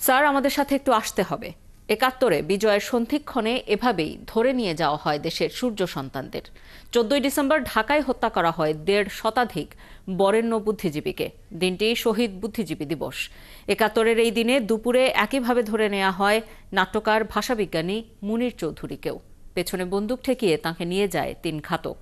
Sir, আমাদের সাথে একটু আসতে হবে। ৭১-এ বিজয়ের সন্ধিক্ষণে এভাবেই ধরে নিয়ে যাওয়া হয় দেশের সূর্য সন্তানদের। ১৪ই ডিসেম্বর ঢাকায় হত্যা করা হয় ১.৫ শতাধিক বরেণ্য বুদ্ধিজীবীকে। দিনটি শহীদ বুদ্ধিজীবী দিবস। ৭১-এর এই দিনে দুপুরে একইভাবে ধরে নেওয়া হয় নাট্যকার ভাষাবিজ্ঞানী মুনীর চৌধুরীকেও। পেছনে বন্দুক ঠেকিয়ে তাঁকে নিয়ে যায় ৩ ঘাতক।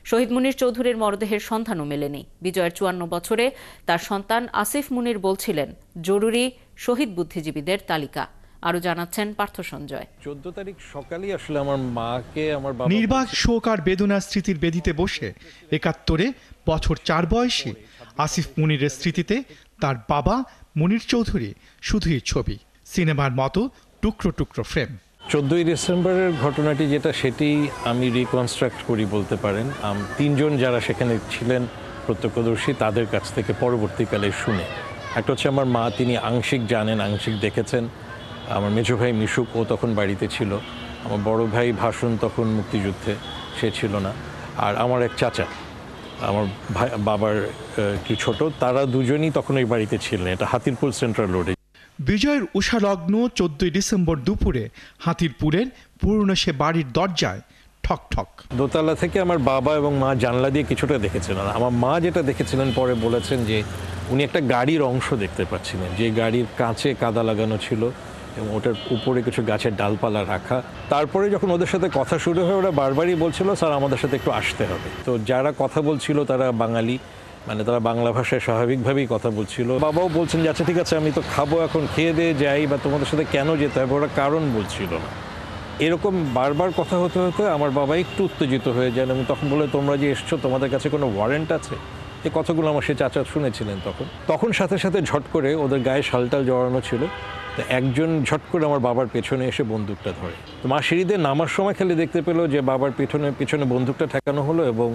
শহীদ মুনীর চৌধুরীর মরদেহের সন্ধানও মেলেনি। বিজয়ের ৫৪ বছরে তার সন্তান আসিফ মুনীর বলছিলেন, জরুরি শহীদ বুদ্ধিজীবীদের তালিকা। আরো জানাচ্ছেন পার্থ সঞ্জয়। ১৪ তারিখ সকালে আসলে আমার মাকে আমার বাবা নির্বাক শোক আর বেদনার স্মৃতির বেদিতে বসে ৭১-এ বছর ৪ বয়সী আসিফ মুনীরের স্মৃতিতে তার বাবা মুনীর চৌধুরী শুধুই ছবি, সিনেমার মতো টুকরো টুকরো ফ্রেম। ১৪ই ডিসেম্বরের ঘটনাটি যেটা, সেটি আমি রিকনস্ট্রাক্ট করি বলতে পারেন। ৩ জন যারা সেখানে ছিলেন প্রত্যক্ষদর্শী, তাদের কাছ থেকে পরবর্তীকালে শুনে। একটা হচ্ছে আমার মা, তিনি আংশিক জানেন, আংশিক দেখেছেন। আমার মেজো ভাই মিশুক, ও তখন বাড়িতে ছিল। আমার বড় ভাই ভাসুন তখন মুক্তিযুদ্ধে, সে ছিল না। আর আমার এক চাচা, আমার ভাই বাবার একটু ছোট, তারা দুজনই তখন ওই বাড়িতে ছিলেন। এটা হাতিরপুল সেন্ট্রাল রোডে। বিজয়ের উষালগ্ন ১৪ই ডিসেম্বর দুপুরে হাতিরপুরের পুরনো সে বাড়ির দরজায় ঠক ঠক। দোতলা থেকে আমার বাবা এবং মা জানলা দিয়ে কিছুটা দেখেছিলেন। আর আমার মা যেটা দেখেছিলেন পরে বলেছেন যে উনি একটা গাড়ির অংশ দেখতে পাচ্ছিলেন, যে গাড়ির কাঁচে কাদা লাগানো ছিল এবং ওটার উপরে কিছু গাছের ডালপালা রাখা। তারপরে যখন ওদের সাথে কথা শুরু হয়, ওরা বারবারই বলছিল, স্যার আমাদের সাথে একটু আসতে হবে। তো যারা কথা বলছিল তারা বাঙালি, মানে তারা বাংলা ভাষায় স্বাভাবিকভাবেই কথা বলছিল। বাবাও বলছেন যে আচ্ছা ঠিক আছে, আমি তো খাবো, এখন খেয়ে দিয়ে যাই, বা তোমাদের সাথে কেন যেতে হবে, ওরা কারণ বলছিল না। এরকম বারবার কথা হতে হতে আমার বাবা একটু উত্তেজিত হয়ে যান এবং তখন বলে, তোমরা যে এসছো, তোমাদের কাছে কোনো ওয়ারেন্ট আছে? এই কথাগুলো আমার সে চাচা শুনেছিলেন তখন সাথে সাথে ঝট করে ওদের গায়ে শালটাল জড়ানো ছিল। তো একজন ঝট করে আমার বাবার পেছনে এসে বন্দুকটা ধরে। তো মা সিঁড়িতে নামার সময় খালি দেখতে পেলো যে বাবার পিছনে বন্দুকটা ঠেকানো হলো এবং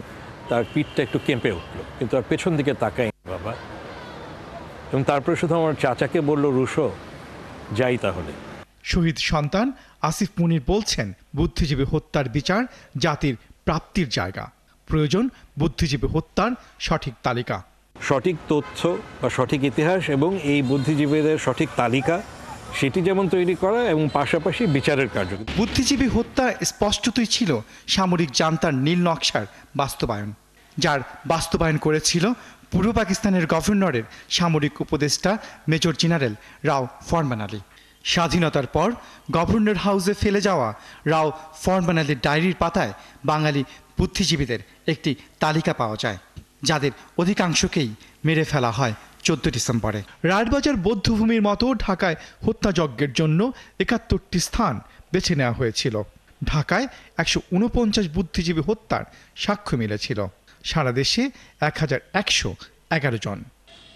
তার পিঠটা একটু কেঁপে উঠলো, কিন্তু আর পেছন দিকে তাকায়নি বাবা। এবং তারপরে শুধু আমার চাচাকে বললো, রুশো যাই তাহলে। শহীদ সন্তান আসিফ মুনীর বলছেন, বুদ্ধিজীবী হত্যার বিচার জাতির প্রাপ্তির জায়গা। প্রয়োজন বুদ্ধিজীবী হত্যার সঠিক তালিকা, সঠিক তথ্য বা সঠিক ইতিহাস এবং এই বুদ্ধিজীবীদের সঠিক তালিকা, সেটি যেমন তৈরি করা এবং পাশাপাশি বিচারের কার্য। বুদ্ধিজীবী হত্যা স্পষ্টতই ছিল সামরিক জান্তার নীল নকশার বাস্তবায়ন, যার বাস্তবায়ন করেছিল পূর্ব পাকিস্তানের গভর্নরের সামরিক উপদেষ্টা মেজর জেনারেল রাও ফরমান আলী। স্বাধীনতার পর গভর্নর হাউসে ফেলে যাওয়া রাও ফরমান আলীর ডায়েরির পাতায় বাঙালি বুদ্ধিজীবীদের একটি তালিকা পাওয়া যায়, যাদের অধিকাংশকেই মেরে ফেলা হয় ১৪ ডিসেম্বরে। রায়বাজার বৌদ্ধভূমির মতো ঢাকায় হত্যাযজ্ঞের জন্য ৭১টি স্থান বেছে নেওয়া হয়েছিল। ঢাকায় ১৪৯ বুদ্ধিজীবী হত্যার সাক্ষ্য মিলেছিল, সারা দেশে ১১১১ জন।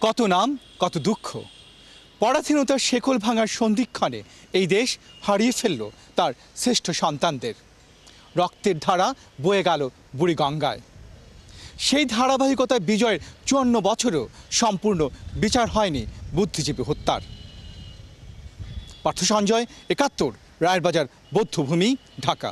কত নাম, কত দুঃখ। পরাধীনতার শেকল ভাঙার সন্ধিক্ষণে এই দেশ হারিয়ে ফেলল তার শ্রেষ্ঠ সন্তানদের। রক্তের ধারা বয়ে গেল বুড়িগঙ্গায়। সেই ধারাবাহিকতায় বিজয়ের ৫৪ বছরও সম্পূর্ণ বিচার হয়নি বুদ্ধিজীবী হত্যার। পার্থ সঞ্জয়, ৭১, রায়েরবাজার বৌদ্ধভূমি, ঢাকা।